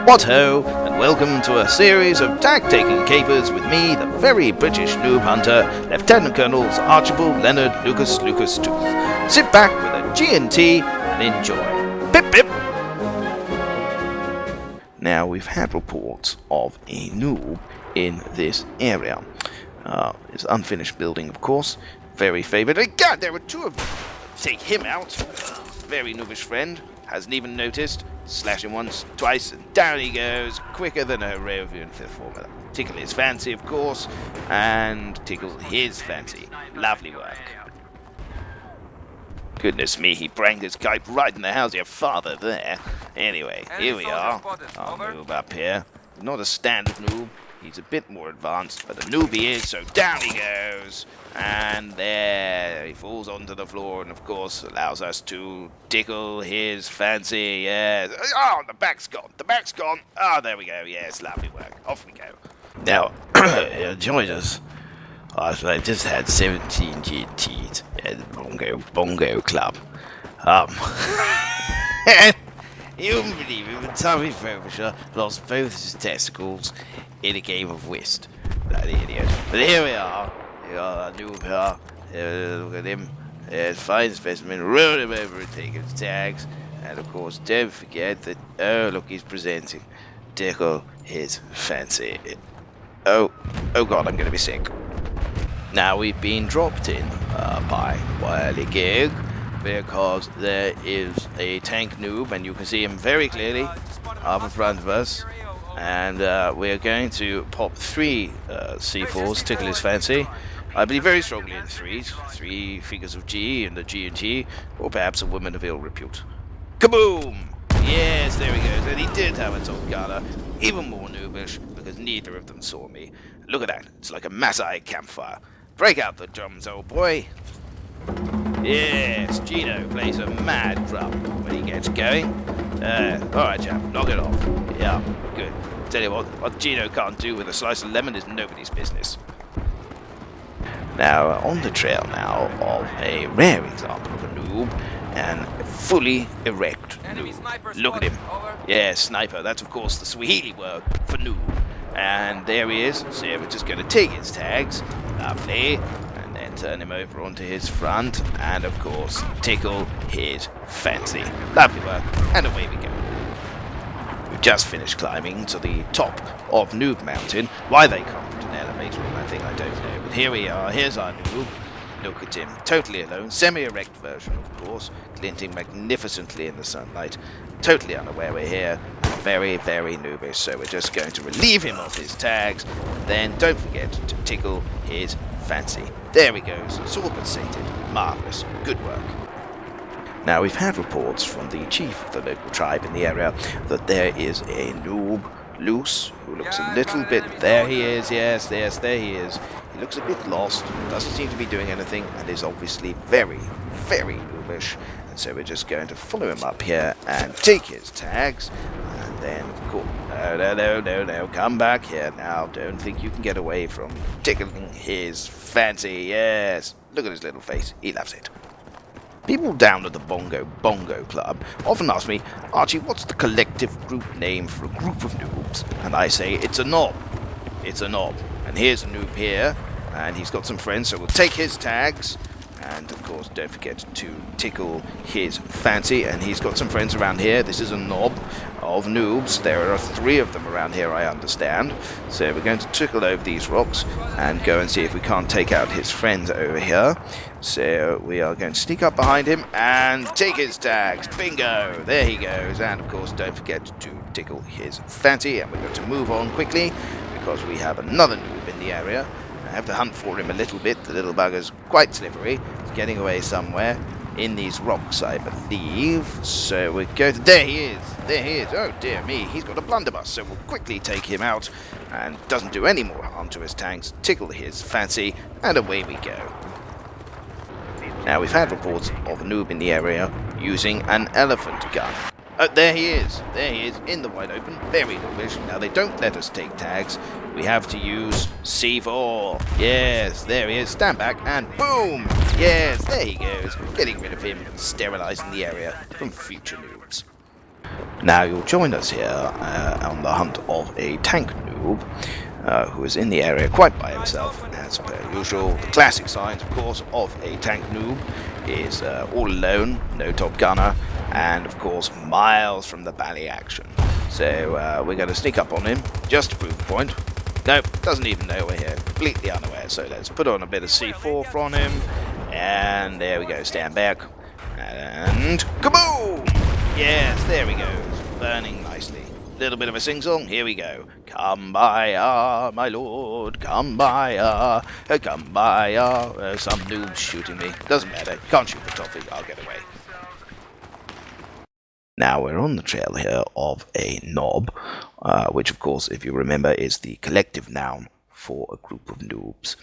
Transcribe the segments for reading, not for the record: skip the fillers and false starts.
What ho, and welcome to a series of tag-taking capers with me, the very British noob hunter, Lieutenant Colonels Archibald Leonard Lucas Tooth. Sit back with a G&T and enjoy. Pip pip! Now, we've had reports of a noob in this area. It's an unfinished building, of course. Very favoured. God, there were two of them. Take him out. Very noobish friend. Hasn't even noticed. Slash him once, twice, and down he goes, quicker than a Rovian fifth formula. Tickle his fancy, of course, and tickle his fancy. Lovely work. Goodness me, he pranged his kite right in the house of your father there. Anyway, here we are. I'll move up here. Not a standard noob. He's a bit more advanced, but a noob he is, so down he goes. And there, he falls onto the floor and, of course, allows us to tickle his fancy, yes. Oh, the back's gone, Oh, there we go, yes, lovely work. Off we go. Now, join us. I just had 17 GTs at the Bongo Club. You wouldn't believe it, but Tommy Frobisher lost both his testicles in a game of whist. Bloody idiot. But here we are. We got a noob here. Look at him. Fine specimen. Roll him over and take his tags. And of course, don't forget that. Oh, look, he's presenting. Tickle his fancy. Oh God, I'm going to be sick. Now, we've been dropped in by Whirligig, because there is a tank noob, and you can see him very clearly up in front of us. And we're going to pop 3 C4s, tickle his fancy. I believe very strongly in 3s, 3 figures of G and the G&T, or perhaps a woman of ill repute. Kaboom! Yes, there he goes, and he did have a top gunner, even more noobish, because neither of them saw me. Look at that, it's like a Maasai campfire. Break out the drums, old boy. Yes, Gino plays a mad drum when he gets going. Alright, chap, knock it off. Yeah, good. Tell you what Gino can't do with a slice of lemon is nobody's business. Now, on the trail now of a rare example of a noob, and fully erect noob. Look at him. Yeah, sniper. That's, of course, the Swahili word for noob. And there he is. So we're just going to take his tags. Lovely. Turn him over onto his front, and of course, tickle his fancy. Lovely work, and away we go. We've just finished climbing to the top of Noob Mountain. Why they can't put an elevator on that thing, I don't know. But here we are, here's our noob. Look at him, totally alone, semi-erect version, of course, glinting magnificently in the sunlight. Totally unaware we're here, and very, very noobish. So we're just going to relieve him of his tags, then don't forget to tickle his fancy. There he goes, it's all but sated. Marvellous, good work. Now, we've had reports from the chief of the local tribe in the area that there is a noob loose who looks a little bit... There he is, yes, there he is. He looks a bit lost, doesn't seem to be doing anything, and is obviously very, very noobish. And so we're just going to follow him up here and take his tags. And then, of course... No, come back here now. Don't think you can get away from tickling his fancy. Yes, look at his little face. He loves it. People down at the Bongo Club often ask me, Archie, what's the collective group name for a group of noobs? And I say, it's a knob. It's a knob. And here's a noob here, and he's got some friends, so we'll take his tags. And, of course, don't forget to tickle his fancy. And he's got some friends around here. This is a knob of noobs. There are 3 of them around here, I understand. So we're going to tickle over these rocks and go and see if we can't take out his friends over here. So we are going to sneak up behind him and take his tags. Bingo! There he goes. And, of course, don't forget to tickle his fancy. And we're going to move on quickly because we have another noob in the area. I have to hunt for him a little bit. The little bugger's quite slippery. He's getting away somewhere in these rocks, I believe. So we're going to... There he is. There he is. Oh, dear me. He's got a blunderbuss. So we'll quickly take him out. And doesn't do any more harm to his tanks. Tickle his fancy. And away we go. Now, we've had reports of a noob in the area using an elephant gun. Oh, there he is. There he is in the wide open. Very noobish. Now, they don't let us take tags. We have to use C4. Yes, there he is. Stand back and boom. Yes, there he goes. Getting rid of him, sterilizing the area from future noobs. Now you'll join us here on the hunt of a tank noob who is in the area quite by himself, as per usual. The classic signs, of course, of a tank noob is all alone, no top gunner, and of course miles from the bally action. So we're going to sneak up on him just to prove the point. Nope, doesn't even know we're here, completely unaware. So let's put on a bit of C4 from him, and there we go, stand back, and kaboom! Yes, there we go, it's burning nicely. Little bit of a sing-song, here we go. Come by, my lord, come by, come by, some noob's shooting me. Doesn't matter, can't shoot the toffee, I'll get away. Now we're on the trail here of a knob, which of course, if you remember, is the collective noun for a group of noobs.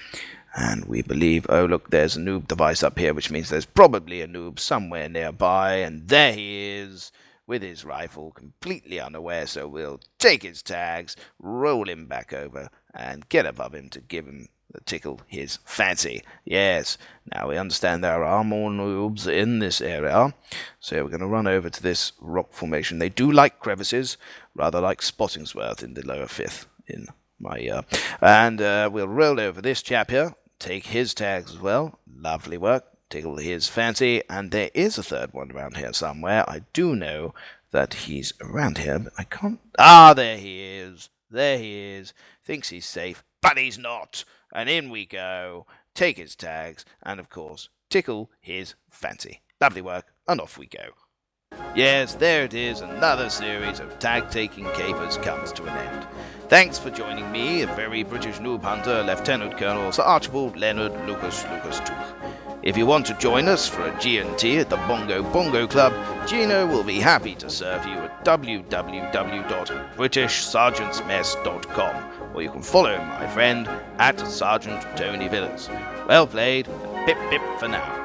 And we believe, oh look, there's a noob device up here, which means there's probably a noob somewhere nearby, and there he is, with his rifle, completely unaware, so we'll take his tags, roll him back over, and get above him to give him tickle his fancy. Yes, now we understand there are more noobs in this area, so we're going to run over to this rock formation. They do like crevices, rather like Spottingsworth in the lower fifth in my year. And we'll roll over this chap here, take his tags as well. Lovely work, tickle his fancy, and there is a third one around here somewhere. I do know that he's around here, but I can't... Ah, there he is. There he is. Thinks he's safe, but he's not. And in we go, take his tags, and of course, tickle his fancy. Lovely work, and off we go. Yes, there it is, another series of tag-taking capers comes to an end. Thanks for joining me, a very British noob hunter, Lieutenant Colonel Sir Archibald Leonard Lucas Tooth. If you want to join us for a G&T at the Bongo Club, Gino will be happy to serve you at www.britishsergeantsmess.com, or you can follow my friend at Sergeant Tony Villas. Well played, and pip pip for now.